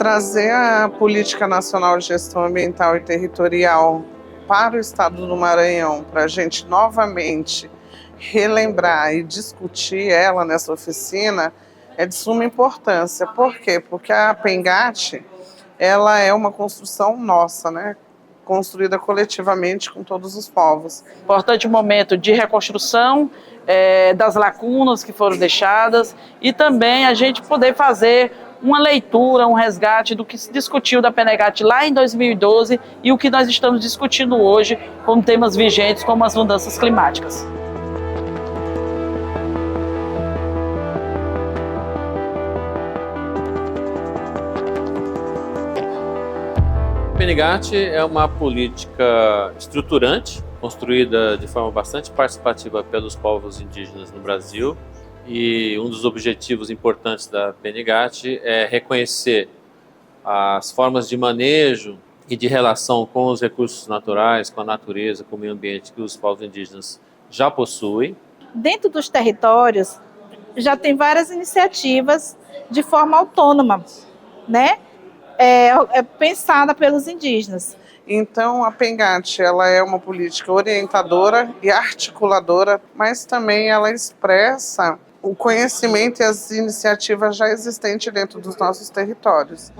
Trazer a Política Nacional de Gestão Ambiental e Territorial para o Estado do Maranhão, para a gente novamente relembrar e discutir ela nessa oficina, é de suma importância. Por quê? Porque a PENGAT, ela é uma construção nossa, né? Construída coletivamente com todos os povos. Importante momento de reconstrução das lacunas que foram deixadas e também a gente poder fazer uma leitura, um resgate do que se discutiu da PENEGAT lá em 2012 e o que nós estamos discutindo hoje com temas vigentes como as mudanças climáticas. A PENEGAT é uma política estruturante, construída de forma bastante participativa pelos povos indígenas no Brasil. E um dos objetivos importantes da PENEGAT é reconhecer as formas de manejo e de relação com os recursos naturais, com a natureza, com o meio ambiente que os povos indígenas já possuem. Dentro dos territórios já tem várias iniciativas de forma autônoma, né? Pensada pelos indígenas. Então, a PENGAT, ela é uma política orientadora e articuladora, mas também ela expressa o conhecimento e as iniciativas já existentes dentro dos nossos territórios.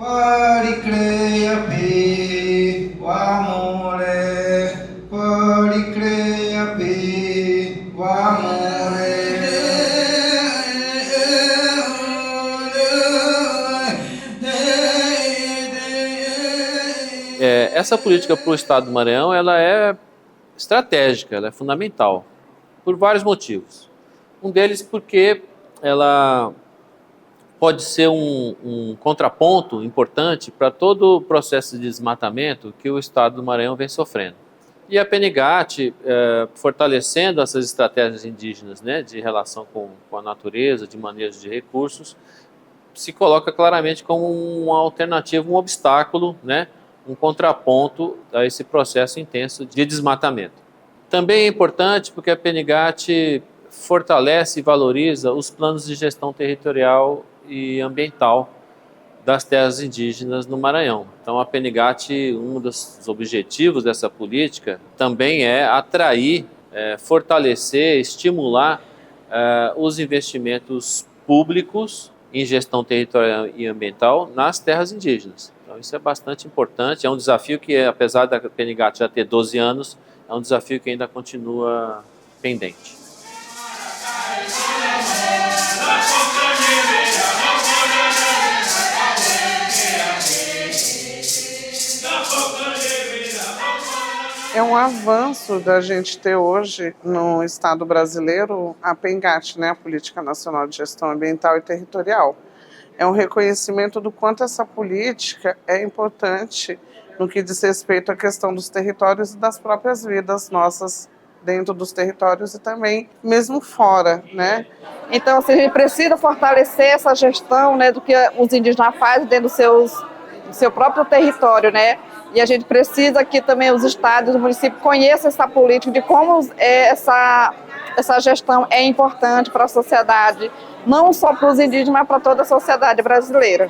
Essa política para o Estado do Maranhão ela é estratégica, ela é fundamental, por vários motivos. Um deles porque ela pode ser um contraponto importante para todo o processo de desmatamento que o Estado do Maranhão vem sofrendo. E a PENEGAT, fortalecendo essas estratégias indígenas, né, de relação com a natureza, de manejo de recursos, se coloca claramente como uma alternativa, um obstáculo, né, um contraponto a esse processo intenso de desmatamento. Também é importante porque a PENEGAT fortalece e valoriza os planos de gestão territorial e ambiental das terras indígenas no Maranhão. Então a PENEGAT, um dos objetivos dessa política também é atrair, fortalecer, estimular os investimentos públicos em gestão territorial e ambiental nas terras indígenas. Então isso é bastante importante, é um desafio que, apesar da PENEGAT já ter 12 anos, é um desafio que ainda continua pendente. É um avanço da gente ter hoje no Estado brasileiro a PENGAT, né, a Política Nacional de Gestão Ambiental e Territorial. É um reconhecimento do quanto essa política é importante no que diz respeito à questão dos territórios e das próprias vidas nossas dentro dos territórios e também mesmo fora, né? Então, assim, a gente precisa fortalecer essa gestão, né, do que os indígenas fazem dentro do seu próprio território, né? E a gente precisa que também os estados e os municípios conheçam essa política, de como essa gestão é importante para a sociedade, não só para os indígenas, mas para toda a sociedade brasileira.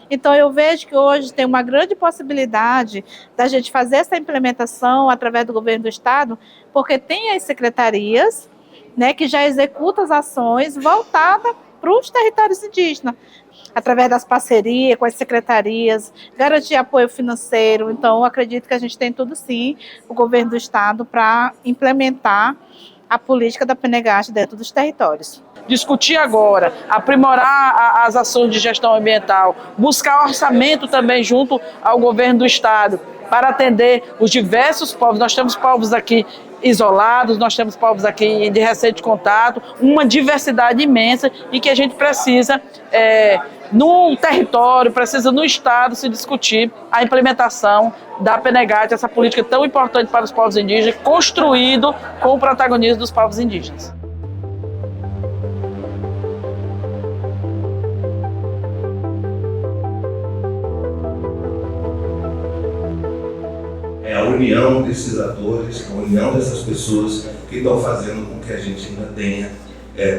Então eu vejo que hoje tem uma grande possibilidade da gente fazer essa implementação através do governo do estado, porque tem as secretarias, né, que já executam as ações voltadas para os territórios indígenas, através das parcerias com as secretarias, garantir apoio financeiro. Então eu acredito que a gente tem tudo sim, o governo do estado, para implementar a política da PENEGAT dentro dos territórios. Discutir agora, aprimorar as ações de gestão ambiental, buscar orçamento também junto ao governo do estado para atender os diversos povos. Nós temos povos aqui isolados, nós temos povos aqui de recente contato, uma diversidade imensa e que a gente precisa, no território, precisa no estado se discutir a implementação da PENEGAT, essa política tão importante para os povos indígenas, construído com o protagonismo dos povos indígenas. É a união desses atores, a união dessas pessoas que estão fazendo com que a gente ainda tenha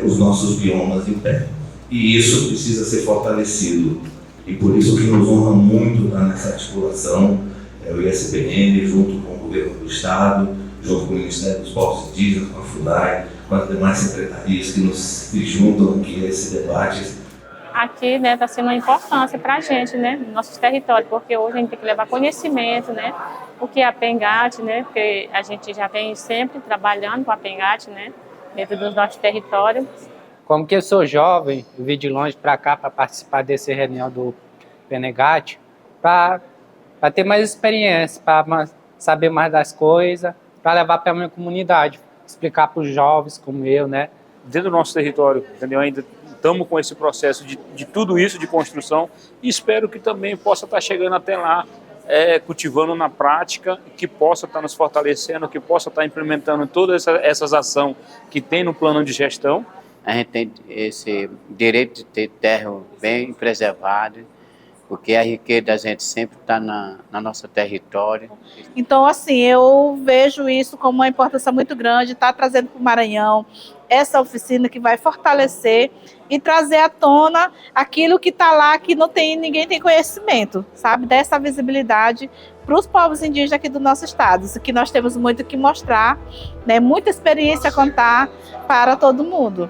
os nossos biomas em pé. E isso precisa ser fortalecido. E por isso que nos honra muito estar nessa articulação, o ISBN, junto com o governo do Estado, junto com o Ministério dos Povos Indígenas, com a FUNAI, com as demais secretarias que se juntam aqui a esse debate. Aqui, né, está sendo uma importância para a gente, né, no nosso território, porque hoje a gente tem que levar conhecimento, né, o que é a PENGAT, né, porque a gente já vem sempre trabalhando com a PENGAT, né, dentro do nosso território. Como que eu sou jovem, eu vim de longe para cá para participar desse reunião do PENGAT, para ter mais experiência, para saber mais das coisas, para levar para a minha comunidade, explicar para os jovens como eu, né? Dentro do nosso território, entendeu? Ainda estamos com esse processo de tudo isso, de construção, e espero que também possa estar chegando até lá, cultivando na prática, que possa estar nos fortalecendo, que possa estar implementando todas essas ações que tem no plano de gestão. A gente tem esse direito de ter terra bem preservada, porque a riqueza da gente sempre está no nosso território. Então, assim, eu vejo isso como uma importância muito grande, estar trazendo para o Maranhão essa oficina que vai fortalecer e trazer à tona aquilo que está lá, que ninguém tem conhecimento, sabe? Dessa visibilidade para os povos indígenas aqui do nosso estado. Isso que nós temos muito que mostrar, né? Muita experiência a contar para todo mundo.